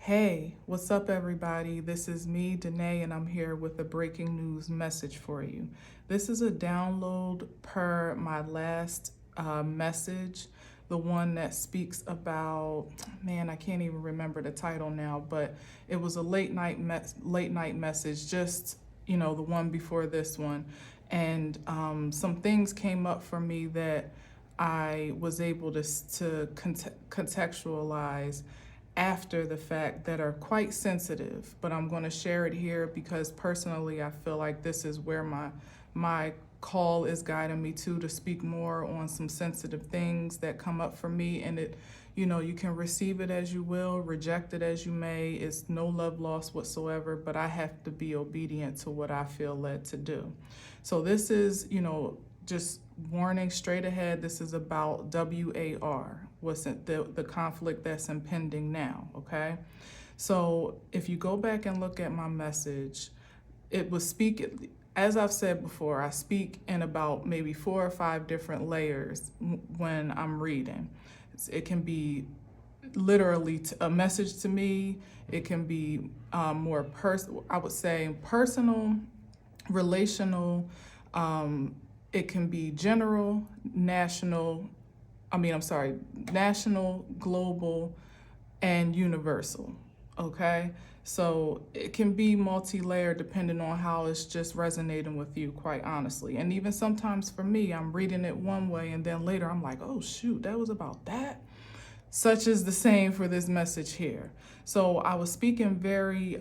Hey, what's up, everybody? This is me, Danae, and I'm here with a breaking news message for you. This is a download per my last message, the one that speaks about, man, I can't even remember the title now, but it was a late night message, just the one before this one, and some things came up for me that I was able to contextualize after the fact that are quite sensitive, but I'm going to share it here because personally I feel like this is where my call is guiding me to speak more on some sensitive things that come up for me. And you can receive it as you will, reject it as you may. It's no love lost whatsoever, but I have to be obedient to what I feel led to do. So this is, just warning straight ahead, this is about WAR, what's the conflict that's impending now, okay? So if you go back and look at my message, it was speaking, as I've said before, I speak in about maybe 4 or 5 different layers when I'm reading. It can be literally a message to me. It can be more I would say personal, relational, it can be general, national, global, and universal, okay? So it can be multi-layered depending on how it's just resonating with you, quite honestly. And even sometimes for me, I'm reading it one way and then later I'm like, oh shoot, that was about that? Such is the same for this message here. So I was speaking very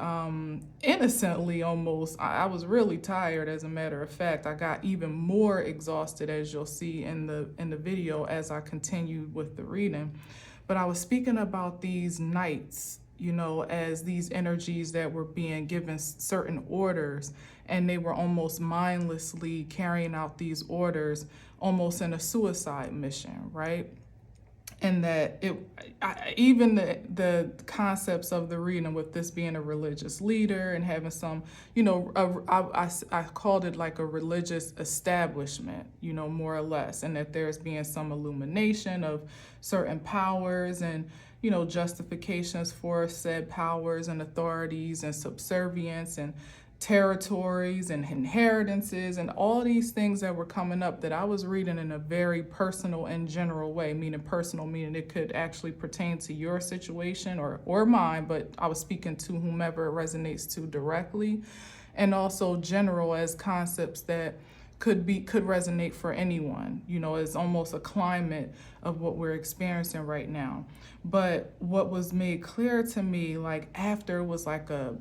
innocently almost. I was really tired, as a matter of fact. I got even more exhausted, as you'll see in the video as I continued with the reading. But I was speaking about these knights, as these energies that were being given certain orders, and they were almost mindlessly carrying out these orders, almost in a suicide mission, right? And that even the concepts of the reading, with this being a religious leader and having some, I called it like a religious establishment, more or less, and that there's being some illumination of certain powers and, justifications for said powers and authorities and subservience and territories and inheritances and all these things that were coming up that I was reading in a very personal and general way, meaning it could actually pertain to your situation or mine, but I was speaking to whomever it resonates to directly, and also general as concepts that could resonate for anyone. It's almost a climate of what we're experiencing right now. But what was made clear to me, like after, was like a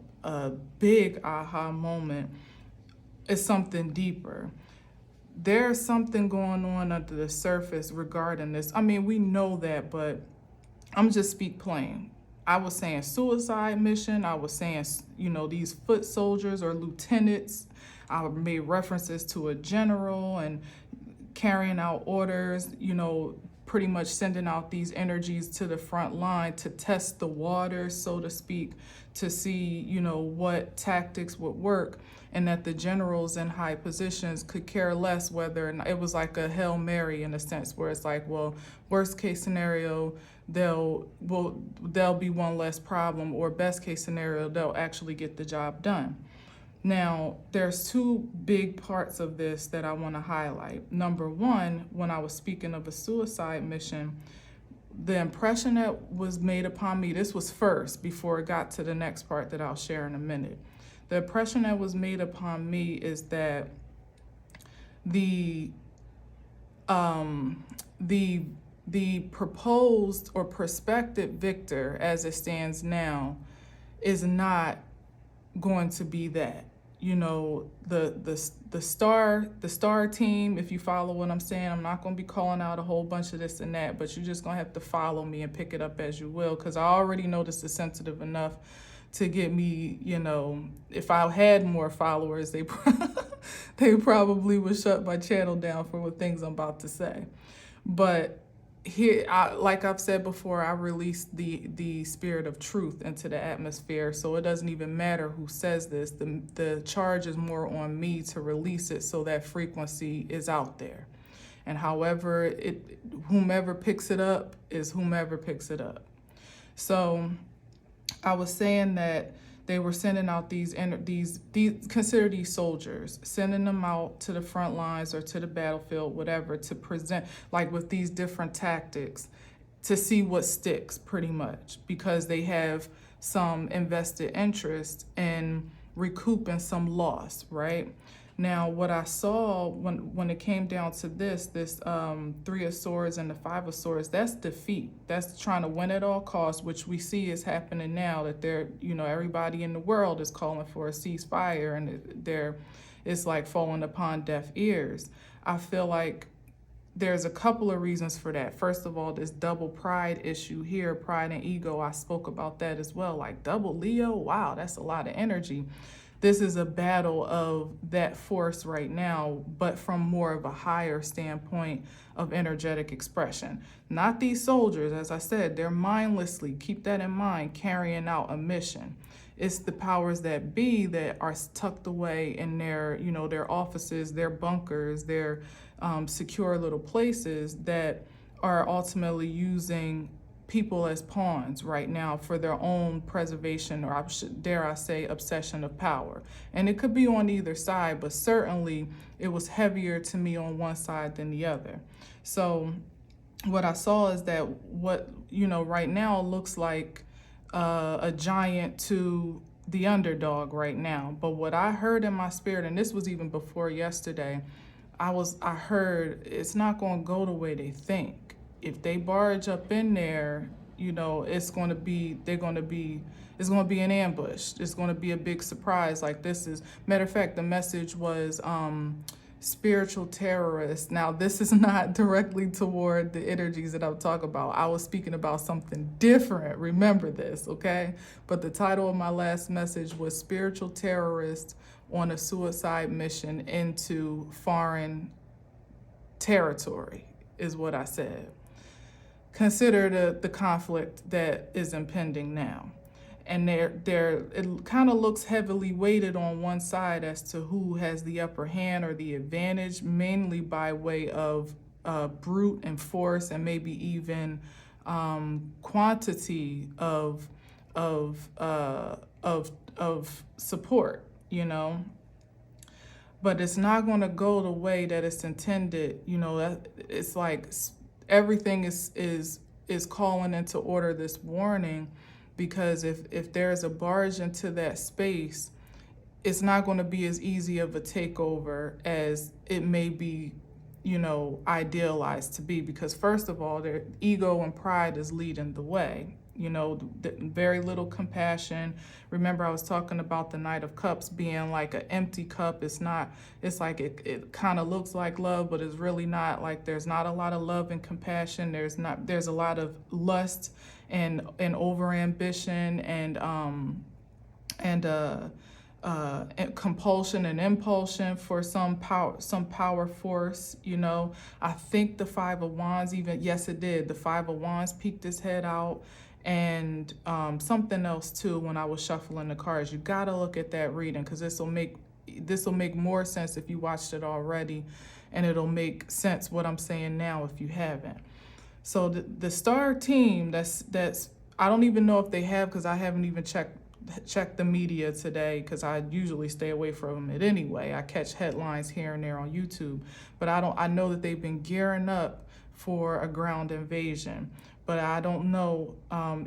big aha moment, is something deeper. There's something going on under the surface regarding this. I mean, we know that, but I'm just speak plain. I was saying suicide mission. I was saying, these foot soldiers or lieutenants. I made references to a general and carrying out orders, pretty much sending out these energies to the front line to test the waters, so to speak, to see, what tactics would work, and that the generals in high positions could care less whether it was like a Hail Mary in a sense, where it's like, well, worst case scenario, there'll be one less problem, or best case scenario, they'll actually get the job done. Now, there's 2 big parts of this that I want to highlight. Number one, when I was speaking of a suicide mission, the impression that was made upon me, this was first before it got to the next part that I'll share in a minute. The impression that was made upon me is that the proposed or prospective victor, as it stands now, is not going to be that. The star team, if you follow what I'm saying, I'm not going to be calling out a whole bunch of this and that, but you're just going to have to follow me and pick it up as you will, because I already know this is sensitive enough to get me, if I had more followers, they probably would shut my channel down for what things I'm about to say. But here, like I've said before, I released the spirit of truth into the atmosphere, so it doesn't even matter who says this. The charge is more on me to release it so that frequency is out there. And whomever picks it up is whomever picks it up. So I was saying that they were sending out these consider these soldiers, sending them out to the front lines or to the battlefield, whatever, to present like with these different tactics to see what sticks pretty much, because they have some invested interest in recouping some loss, right? Now, what I saw when it came down to this Three of Swords and the Five of Swords, that's defeat. That's trying to win at all costs, which we see is happening now. That everybody in the world is calling for a ceasefire, and it's like falling upon deaf ears. I feel like there's a couple of reasons for that. First of all, this double pride issue here, pride and ego. I spoke about that as well. Like double Leo, wow, that's a lot of energy. This is a battle of that force right now, but from more of a higher standpoint of energetic expression. Not these soldiers, as I said, they're mindlessly, keep that in mind, carrying out a mission. It's the powers that be that are tucked away in their offices, their bunkers, their secure little places that are ultimately using people as pawns right now for their own preservation, or dare I say, obsession of power. And it could be on either side, but certainly it was heavier to me on one side than the other. So what I saw is that right now looks like a giant to the underdog right now. But what I heard in my spirit, and this was even before yesterday, I heard it's not going to go the way they think. If they barge up in there, it's going to be an ambush. It's going to be a big surprise. Like matter of fact, the message was spiritual terrorists. Now, this is not directly toward the energies that I'm talking about. I was speaking about something different. Remember this, okay? But the title of my last message was spiritual terrorists on a suicide mission into foreign territory, is what I said. Consider the conflict that is impending now. And it kind of looks heavily weighted on one side as to who has the upper hand or the advantage, mainly by way of brute and force, and maybe even quantity of support, But it's not going to go the way that it's intended. It's like everything is calling into order this warning, because if there's a barge into that space, it's not going to be as easy of a takeover as it may be, idealized to be. Because first of all, their ego and pride is leading the way. Very little compassion. Remember, I was talking about the Knight of Cups being like an empty cup. It's like it kind of looks like love, but it's really not. Like there's not a lot of love and compassion. There's a lot of lust and over ambition and compulsion and impulsion for some power force. I think the Five of Wands, yes, it did. The Five of Wands peeked his head out. And something else too, when I was shuffling the cards, you gotta look at that reading, because this will make more sense if you watched it already, and it'll make sense what I'm saying now if you haven't. So the star team, that's I don't even know if they have, because I haven't even checked the media today, because I usually stay away from it anyway. I catch headlines here and there on YouTube, but I know that they've been gearing up for a ground invasion. But I don't know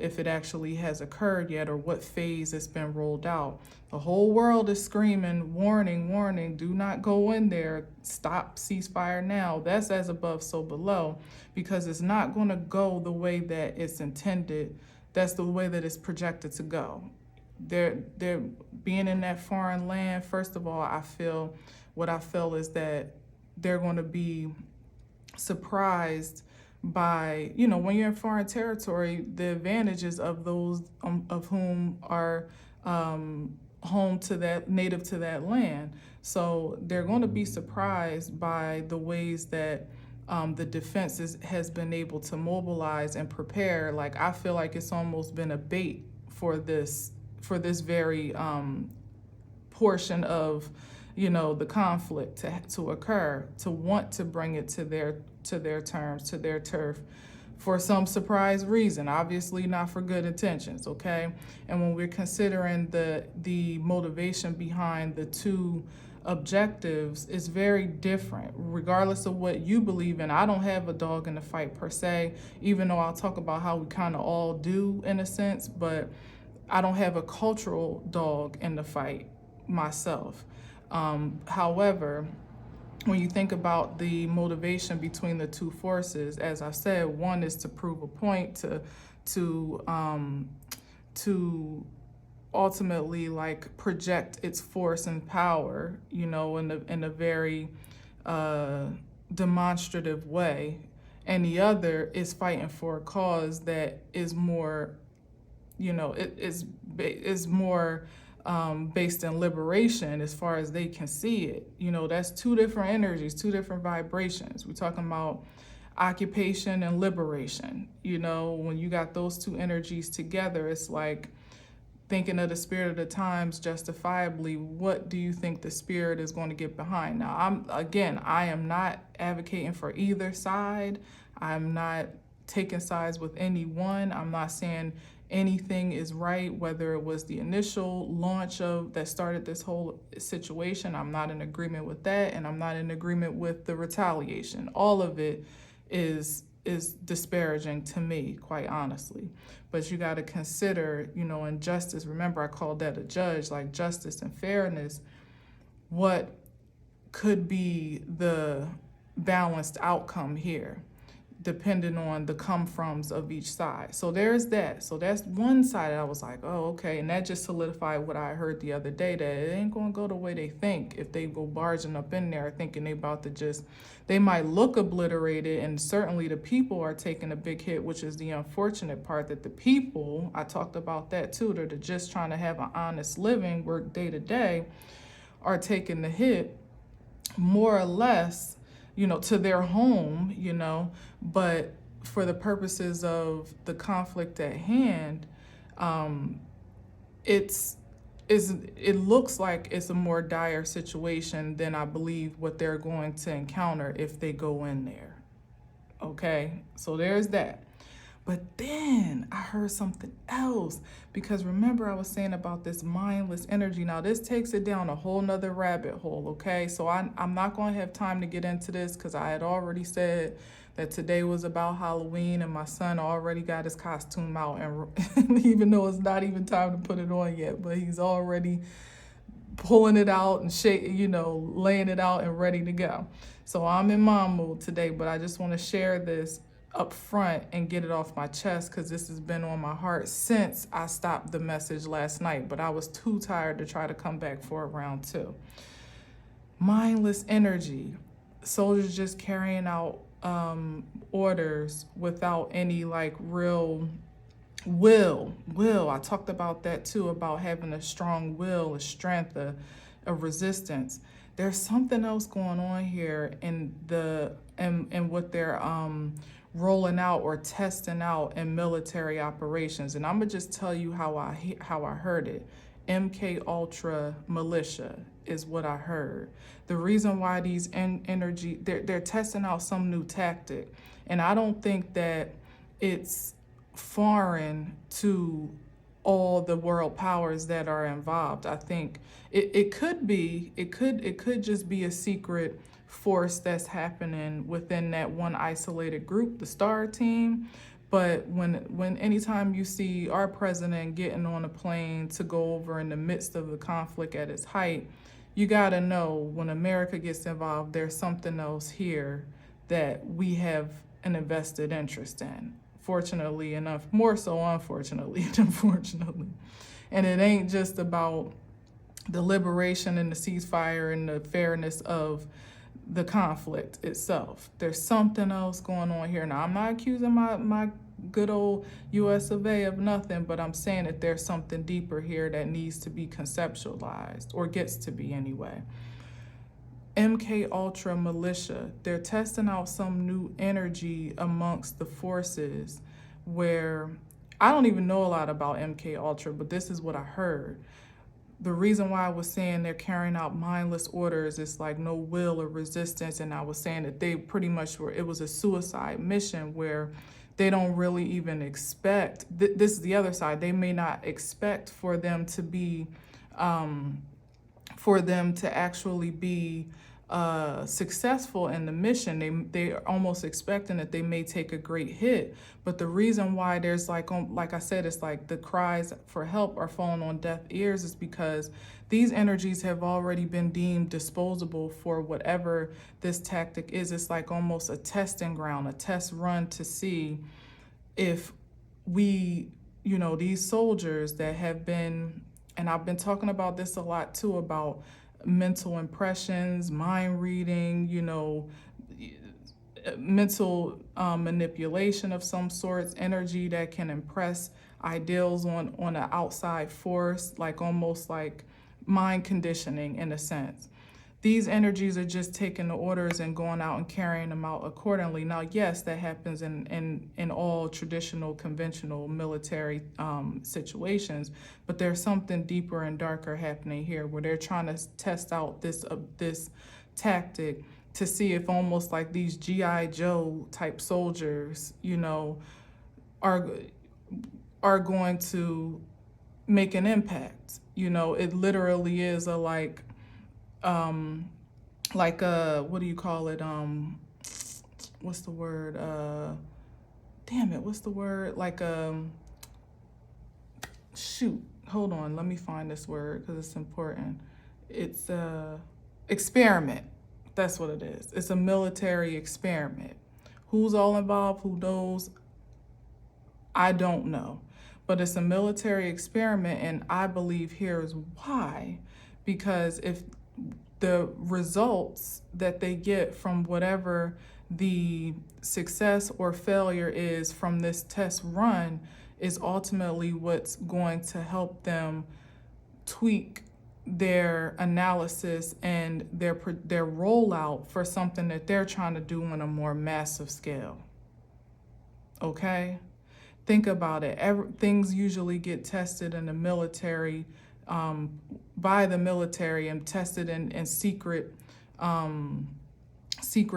if it actually has occurred yet, or what phase it's been rolled out. The whole world is screaming, warning, warning, do not go in there, stop, ceasefire now. That's as above, so below, because it's not going to go the way that it's intended. That's the way that it's projected to go. They're being in that foreign land. First of all, what I feel is that they're going to be surprised by, when you're in foreign territory, the advantages of those of whom are native to that land. So they're going to be surprised by the ways that the defense has been able to mobilize and prepare. Like, I feel like it's almost been a bait for this very portion of the conflict to occur, to want to bring it to their terms, to their turf. for some surprise reason, obviously not for good intentions, okay? And when we're considering the motivation behind the two objectives, is very different regardless of what you believe in. I don't have a dog in the fight per se, even though I'll talk about how we kind of all do in a sense, but I don't have a cultural dog in the fight myself. However, when you think about the motivation between the two forces, as I said, one is to prove a point, to ultimately like project its force and power, you know, in a very demonstrative way, and the other is fighting for a cause that is more, you know, it is more based in liberation as far as they can see it. You know, that's two different energies, two different vibrations. We're talking about occupation and liberation. You know, when you got those two energies together, it's like thinking of the spirit of the times justifiably. What do you think the spirit is going to get behind? Now, I am not advocating for either side. I'm not taking sides with anyone. I'm not saying anything is right, whether it was the initial launch of that started this whole situation. I'm not in agreement with that, and I'm not in agreement with the retaliation. All of it is disparaging to me, quite honestly. But you got to consider, you know, in justice, remember I called that a judge, like justice and fairness, what could be the balanced outcome here, depending on the come-froms of each side. So there's that. So that's one side that I was like, oh, okay. And that just solidified what I heard the other day, that it ain't gonna go the way they think if they go barging up in there thinking they about to just, they might look obliterated, and certainly the people are taking a big hit, which is the unfortunate part, that the people, I talked about that too, that are just trying to have an honest living, work day to day, are taking the hit more or less, you know, to their home, you know, but for the purposes of the conflict at hand, it looks like it's a more dire situation than I believe what they're going to encounter if they go in there. Okay, so there's that. But then I heard something else, because remember I was saying about this mindless energy. Now this takes it down a whole nother rabbit hole, okay? So I'm not going to have time to get into this, because I had already said that today was about Halloween, and my son already got his costume out, and even though it's not even time to put it on yet, but he's already pulling it out and laying it out and ready to go. So I'm in mom mode today, but I just want to share this up front and get it off my chest, because this has been on my heart since I stopped the message last night, but I was too tired to try to come back for a round two. Mindless energy, soldiers just carrying out orders without any like real will. I talked about that too, about having a strong will, a strength, a resistance. There's something else going on here in what they're rolling out or testing out in military operations. And I'm gonna just tell you how I heard it. MK Ultra militia is what I heard. The reason why these they're testing out some new tactic, and I don't think that it's foreign to all the world powers that are involved. I think it could just be a secret force that's happening within that one isolated group, the STAR team. But when anytime you see our president getting on a plane to go over in the midst of the conflict at its height, you gotta know when America gets involved, there's something else here that we have an invested interest in. Fortunately enough, more so unfortunately than fortunately. And it ain't just about the liberation and the ceasefire and the fairness of the conflict itself. There's something else going on here. Now, I'm not accusing my good old US of A of nothing, but I'm saying that there's something deeper here that needs to be conceptualized, or gets to be anyway. MK Ultra militia, they're testing out some new energy amongst the forces, where I don't even know a lot about MK Ultra, but this is what I heard. The reason why I was saying they're carrying out mindless orders is like no will or resistance, and I was saying that they pretty much it was a suicide mission where they don't really even expect, this is the other side, they may not expect for them to be, for them to actually be successful in the mission. They are almost expecting that they may take a great hit. But the reason why there's like I said, it's like the cries for help are falling on deaf ears is because these energies have already been deemed disposable for whatever this tactic is. It's like almost a testing ground, a test run to see if we, these soldiers that have been, and I've been talking about this a lot too, about mental impressions, mind reading, mental manipulation of some sorts, energy that can impress ideals on an outside force, like almost like mind conditioning in a sense. These energies are just taking the orders and going out and carrying them out accordingly. Now, yes, that happens in all traditional, conventional military situations, but there's something deeper and darker happening here where they're trying to test out this tactic to see if almost like these G.I. Joe type soldiers, are going to make an impact. It literally is a what do you call it? What's the word? What's the word? Shoot, hold on, let me find this word because it's important. It's experiment. That's what it is. It's a military experiment. Who's all involved? Who knows? I don't know. But it's a military experiment, and I believe here is why. Because if the results that they get from whatever the success or failure is from this test run is ultimately what's going to help them tweak their analysis and their rollout for something that they're trying to do on a more massive scale. Okay? Think about it. Things usually get tested in the military, by the military, and tested in secret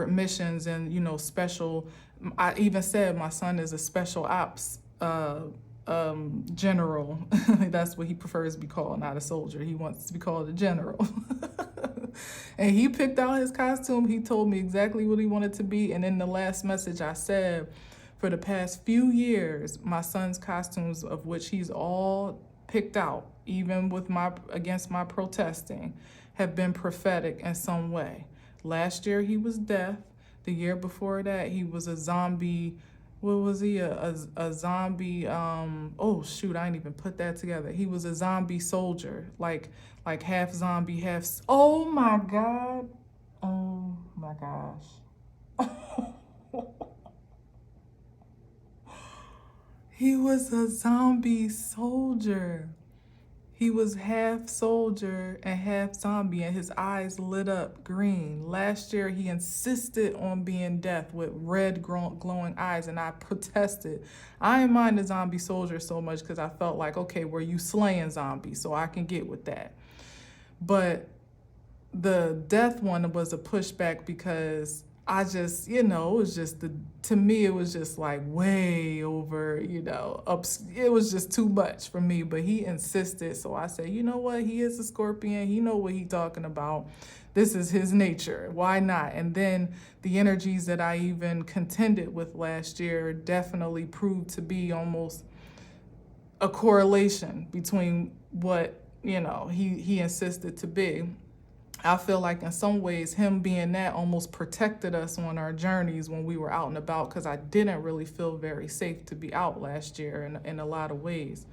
missions and special. I even said my son is a special ops general. That's what he prefers to be called, not a soldier. He wants to be called a general. And he picked out his costume. He told me exactly what he wanted to be. And in the last message I said, for the past few years, my son's costumes, of which he's all picked out, even with against my protesting, have been prophetic in some way. Last year he was death. The year before that he was a zombie. What was he? A zombie. Oh shoot! I didn't even put that together. He was a zombie soldier, like half zombie, half. Oh my god! Oh my gosh! He was a zombie soldier. He was half soldier and half zombie, and his eyes lit up green. Last year, he insisted on being death with red glowing eyes, and I protested. I didn't mind the zombie soldier so much because I felt like, okay, were you slaying zombies? So I can get with that. But the death one was a pushback because I just, it was just to me, it was just like way over, it was just too much for me, but he insisted. So I said, you know what? He is a Scorpion. He know what he talking about. This is his nature. Why not? And then the energies that I even contended with last year definitely proved to be almost a correlation between what, he insisted to be. I feel like in some ways him being that almost protected us on our journeys when we were out and about, because I didn't really feel very safe to be out last year in a lot of ways.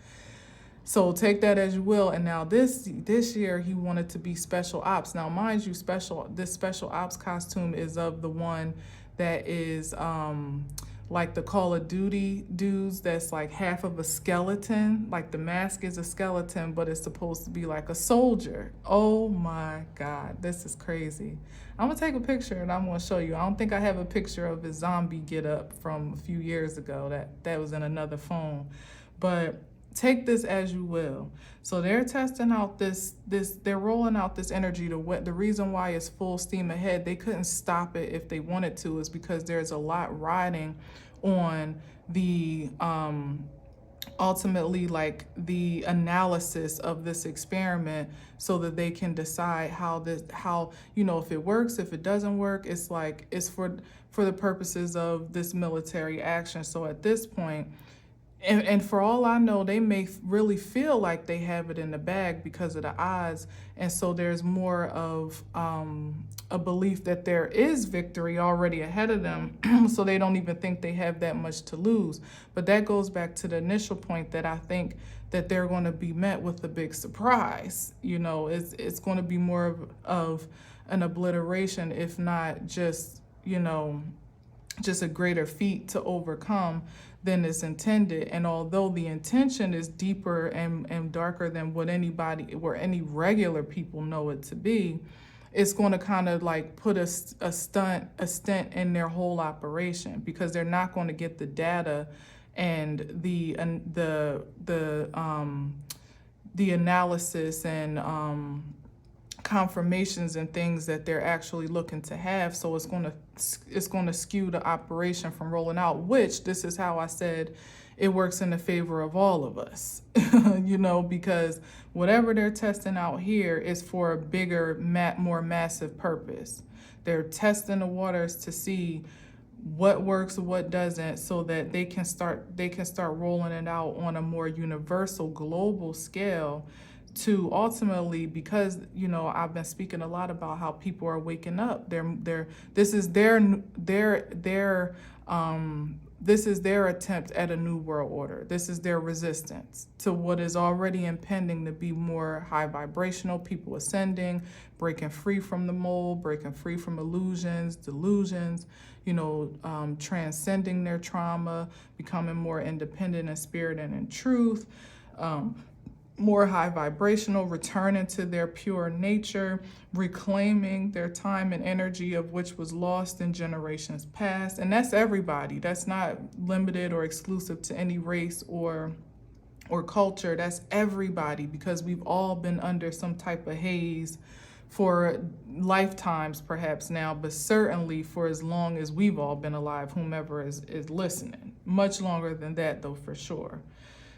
So take that as you will. And now this year he wanted to be special ops. Now mind you, this special ops costume is of the one that is like the Call of Duty dudes, that's like half of a skeleton. Like the mask is a skeleton, but it's supposed to be like a soldier. Oh my God, this is crazy. I'm gonna take a picture and I'm gonna show you. I don't think I have a picture of his zombie get up from a few years ago. That was in another phone. But take this as you will. So they're testing out they're rolling out this energy. The reason why it's full steam ahead, they couldn't stop it if they wanted to, is because there's a lot riding on the ultimately like the analysis of this experiment, so that they can decide how if it works, if it doesn't work. It's like it's for the purposes of this military action. So at this point, and for all I know, they may really feel like they have it in the bag because of the odds. And so there's more of a belief that there is victory already ahead of them. So they don't even think they have that much to lose. But that goes back to the initial point that I think that they're going to be met with a big surprise. It's going to be more of an obliteration, if not just a greater feat to overcome than is intended. And although the intention is deeper and darker than what any regular people know it to be, it's going to kind of like put a stent in their whole operation, because they're not going to get the data and the analysis and confirmations and things that they're actually looking to have. So it's going to skew the operation from rolling out, which this is how I said it works in the favor of all of us. Because whatever they're testing out here is for a bigger, more massive purpose. They're testing the waters to see what works, what doesn't, so that they can start rolling it out on a more universal, global scale, to ultimately, because I've been speaking a lot about how people are waking up. This is their attempt at a new world order. This is their resistance to what is already impending to be more high vibrational, people ascending, breaking free from the mold, breaking free from illusions, delusions, transcending their trauma, becoming more independent in spirit and in truth, more high vibrational, returning to their pure nature, reclaiming their time and energy of which was lost in generations past. And that's everybody. That's not limited or exclusive to any race or culture. That's everybody, because we've all been under some type of haze for lifetimes perhaps now, but certainly for as long as we've all been alive, whomever is listening. Much longer than that, though, for sure.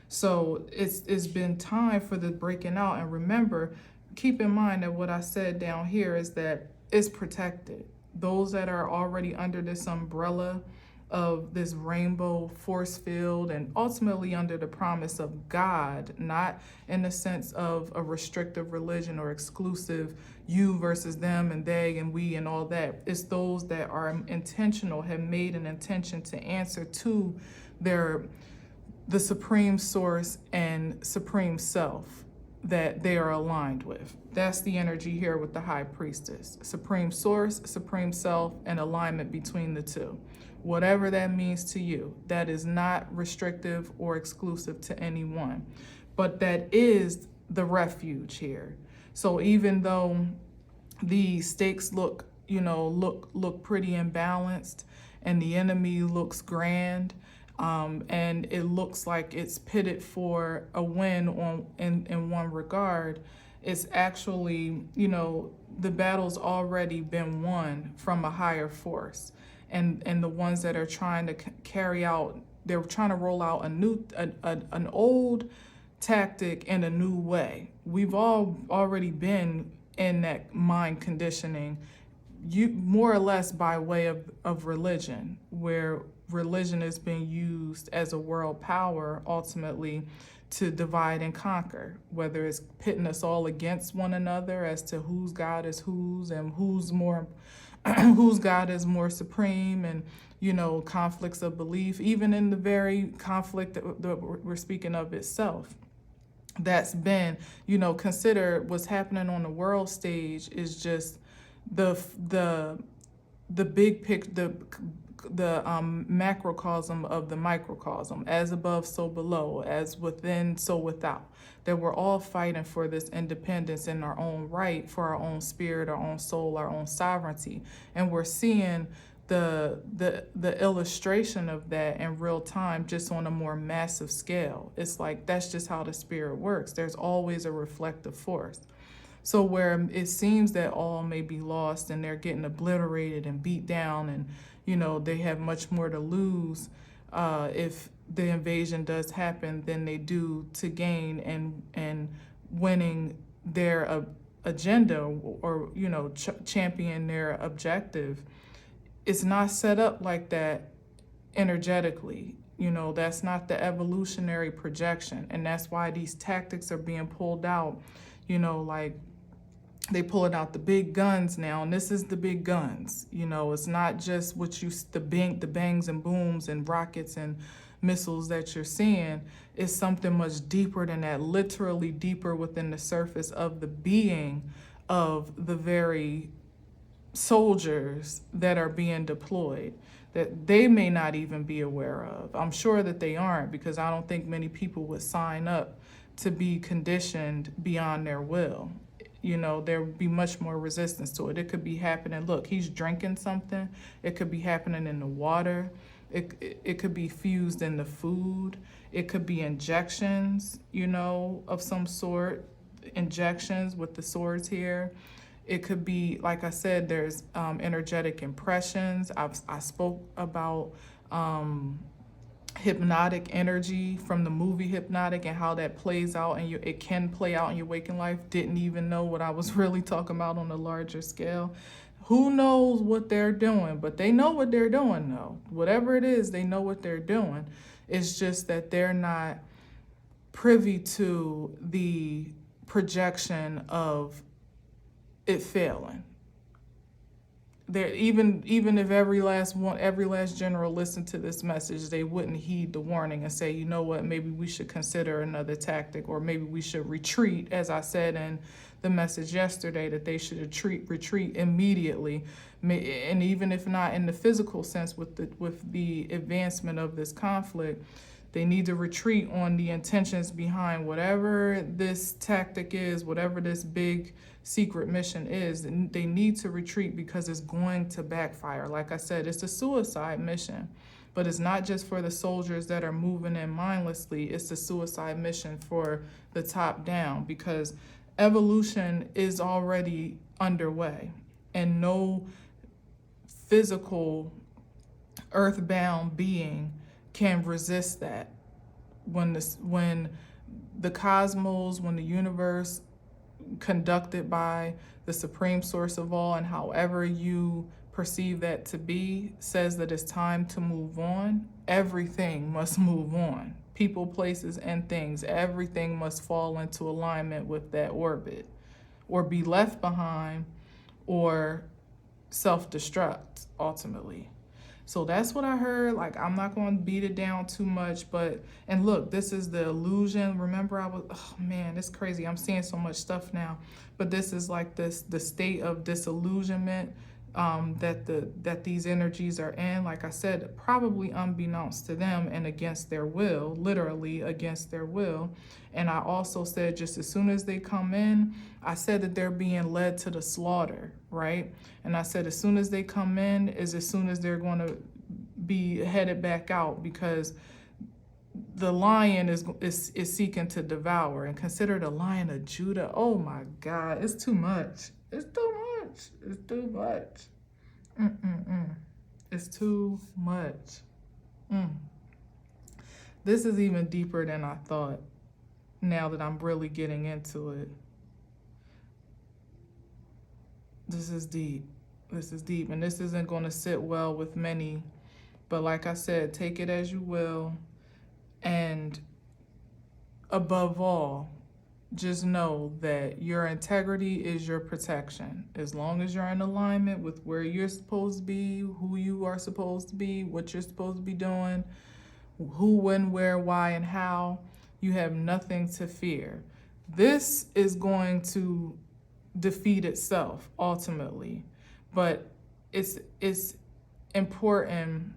So it's been time for the breaking out. And remember, keep in mind that what I said down here is that it's protected. Those that are already under this umbrella of this rainbow force field, and ultimately under the promise of God, not in the sense of a restrictive religion or exclusive you versus them and they and we and all that. It's those that are intentional, have made an intention to answer to the supreme source and supreme self that they are aligned with. That's the energy here with the high priestess. Supreme source, supreme self, and alignment between the two. Whatever that means to you, that is not restrictive or exclusive to anyone, but that is the refuge here. So even though the stakes look pretty imbalanced, and the enemy looks grand, and it looks like it's pitted for a win in one regard, it's actually, the battle's already been won from a higher force. And the ones that are trying to carry out, they're trying to roll out an old tactic in a new way. We've all already been in that mind conditioning, more or less by way of religion, where religion is being used as a world power ultimately to divide and conquer, whether it's pitting us all against one another as to whose God is whose and whose God is more supreme, and conflicts of belief, even in the very conflict that we're speaking of itself. That's been, consider what's happening on the world stage is just the big picture, the macrocosm of the microcosm, as above, so below, as within, so without. That we're all fighting for this independence in our own right, for our own spirit, our own soul, our own sovereignty. And we're seeing the illustration of that in real time, just on a more massive scale. It's like, that's just how the spirit works. There's always a reflective force. So where it seems that all may be lost and they're getting obliterated and beat down and, they have much more to lose, if the invasion does happen, than they do to gain and winning their agenda, or champion their objective. It's not set up like that energetically. That's not the evolutionary projection, and that's why these tactics are being pulled out. Like, they pulling out the big guns now, and this is the big guns. It's not just the bangs and booms and rockets and missiles that you're seeing. It's something much deeper than that, literally deeper within the surface of the being of the very soldiers that are being deployed, that they may not even be aware of. I'm sure that they aren't, because I don't think many people would sign up to be conditioned beyond their will. There would be much more resistance to it. It could be happening. Look, he's drinking something. It could be happening in the water. It could be fused in the food. It could be injections, of some sort, injections with the swords here. It could be, like I said, there's energetic impressions. I spoke about hypnotic energy from the movie Hypnotic, and how that plays out, and it can play out in your waking life. Didn't even know what I was really talking about on a larger scale. Who knows what they're doing, but they know what they're doing, though. Whatever it is, they know what they're doing. It's just that they're not privy to the projection of it failing. Even if every last general listened to this message, they wouldn't heed the warning and say, you know what, maybe we should consider another tactic, or maybe we should retreat, as I said in the message yesterday, that they should retreat immediately. And even if not in the physical sense, with the advancement of this conflict, they need to retreat on the intentions behind whatever this tactic is, whatever this big secret mission is. And they need to retreat, because it's going to backfire. Like I said, it's a suicide mission, but it's not just for the soldiers that are moving in mindlessly. It's a suicide mission for the top down, because evolution is already underway, and no physical earthbound being can resist that. When the cosmos, when the universe, conducted by the supreme source of all, and however you perceive that to be, says that it's time to move on, everything must move on. People, places, and things, everything must fall into alignment with that orbit, or be left behind, or self-destruct ultimately. So that's what I heard. Like, I'm not going to beat it down too much, and look, this is the illusion. Remember, oh man, it's crazy. I'm seeing so much stuff now, but this is like the state of disillusionment that these energies are in. Like I said, probably unbeknownst to them and against their will, literally against their will. And I also said, just as soon as they come in, I said that they're being led to the slaughter, right? And I said, as soon as they come in is as soon as they're going to be headed back out, because the lion is seeking to devour. And consider the Lion of Judah. Oh my God, it's too much. It's too much. It's too much. It's too much. This is even deeper than I thought, now that I'm really getting into it. This is deep. This is deep. And this isn't going to sit well with many. But like I said, take it as you will. And above all, just know that your integrity is your protection. As long as you're in alignment with where you're supposed to be, who you are supposed to be, what you're supposed to be doing, who, when, where, why, and how, you have nothing to fear. This is going to defeat itself ultimately, but it's important.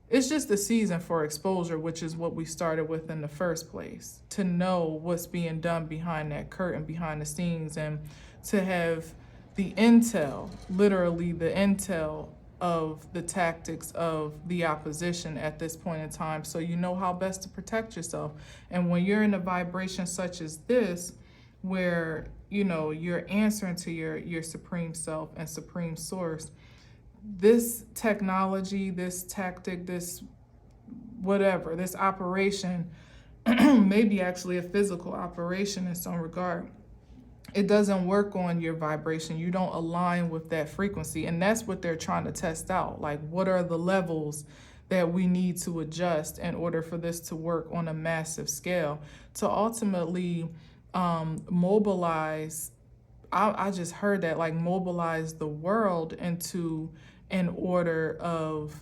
It's just a season for exposure, which is what we started with in the first place, to know what's being done behind that curtain, behind the scenes, and to have the intel, literally the intel of the tactics of the opposition at this point in time, so you know how best to protect yourself. And when you're in a vibration such as this, where you're answering to your supreme self and supreme source, this technology, this tactic, this whatever, this operation, maybe actually a physical operation in some regard, it doesn't work on your vibration. You don't align with that frequency. And that's what they're trying to test out. Like, what are the levels that we need to adjust in order for this to work on a massive scale to ultimately mobilize? I just heard that, like, mobilize the world into an order of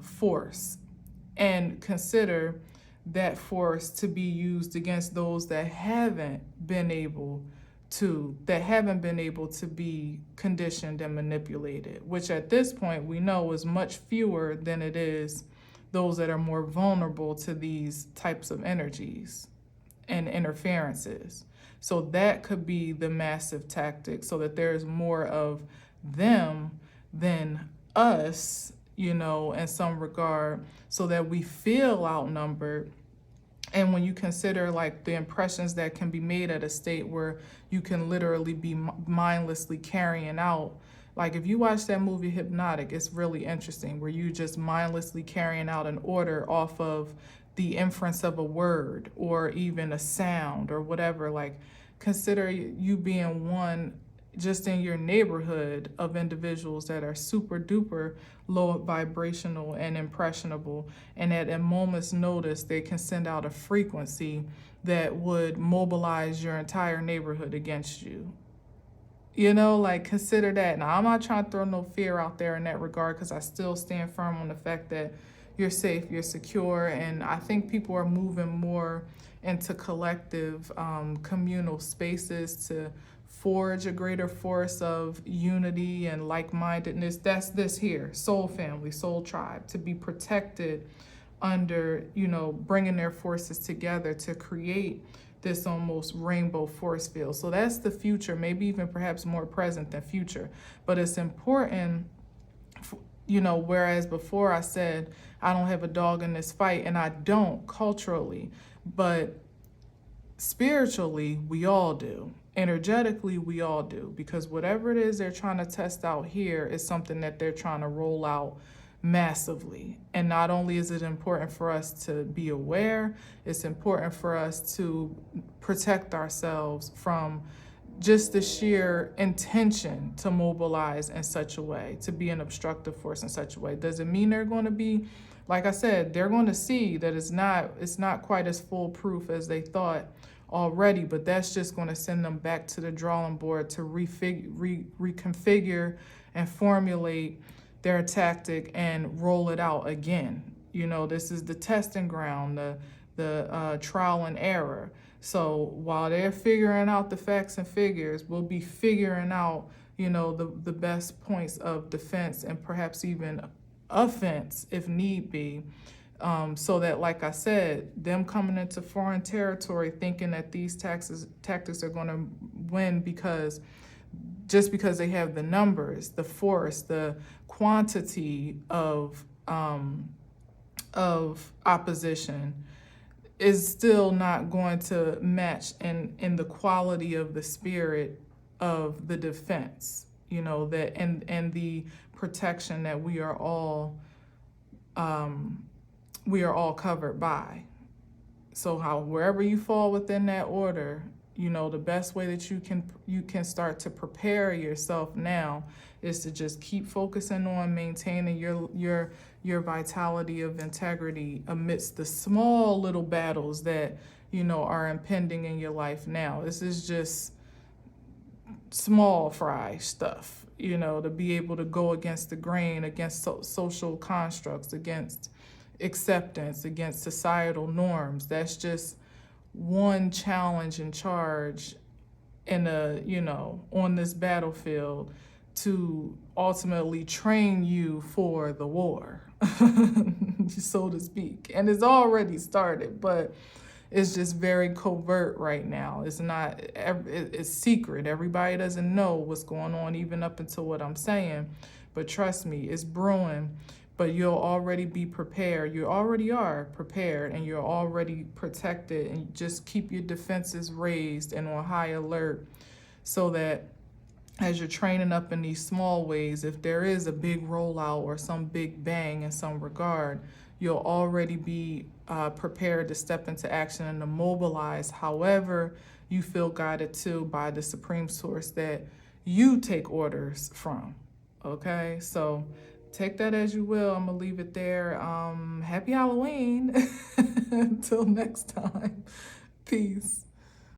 force, and consider that force to be used against those that haven't been able to be conditioned and manipulated, which at this point we know is much fewer than it is those that are more vulnerable to these types of energies and interferences. So that could be the massive tactic, so that there's more of them than us, in some regard, so that we feel outnumbered. And when you consider, like, the impressions that can be made at a state where you can literally be mindlessly carrying out, like, if you watch that movie Hypnotic, it's really interesting, where you just mindlessly carrying out an order off of the inference of a word or even a sound or whatever. Like, consider you being one just in your neighborhood of individuals that are super duper low vibrational and impressionable, and at a moment's notice they can send out a frequency that would mobilize your entire neighborhood against you. Like, consider that. Now, I'm not trying to throw no fear out there in that regard, because I still stand firm on the fact that you're safe, you're secure, and I think people are moving more into collective communal spaces to forge a greater force of unity and like-mindedness. That's this here, soul family, soul tribe, to be protected under, bringing their forces together to create this almost rainbow force field. So that's the future, maybe even perhaps more present than future. But it's important, whereas before I said I don't have a dog in this fight, and I don't culturally, but spiritually we all do. Energetically, we all do, because whatever it is they're trying to test out here is something that they're trying to roll out massively. And not only is it important for us to be aware, it's important for us to protect ourselves from just the sheer intention to mobilize in such a way, to be an obstructive force in such a way. Does it mean they're going to be, like I said, they're going to see that it's not quite as foolproof as they thought already, but that's just going to send them back to the drawing board to reconfigure and formulate their tactic and roll it out again. This is the testing ground, the trial and error. So while they're figuring out the facts and figures, we'll be figuring out, the best points of defense and perhaps even offense if need be. So that, like I said, them coming into foreign territory thinking that these tactics are going to win because they have the numbers, the force, the quantity of opposition, is still not going to match in the quality of the spirit of the defense, that and the protection that we are all covered by. So wherever you fall within that order, the best way that you can start to prepare yourself now is to just keep focusing on maintaining your vitality of integrity amidst the small little battles that are impending in your life now. This is just small fry stuff, to be able to go against the grain, against social constructs, against acceptance, against societal norms. That's just one challenge and charge on this battlefield to ultimately train you for the war, so to speak. And it's already started, but it's just very covert right now. It's secret. Everybody doesn't know what's going on, even up until what I'm saying. But trust me, it's brewing. But you'll already be prepared. You already are prepared, and you're already protected. And just keep your defenses raised and on high alert, so that as you're training up in these small ways, if there is a big rollout or some big bang in some regard, you'll already be prepared to step into action and to mobilize however you feel guided to by the supreme source that you take orders from. Okay, so take that as you will. I'm gonna leave it there. Happy Halloween. Until next time. Peace.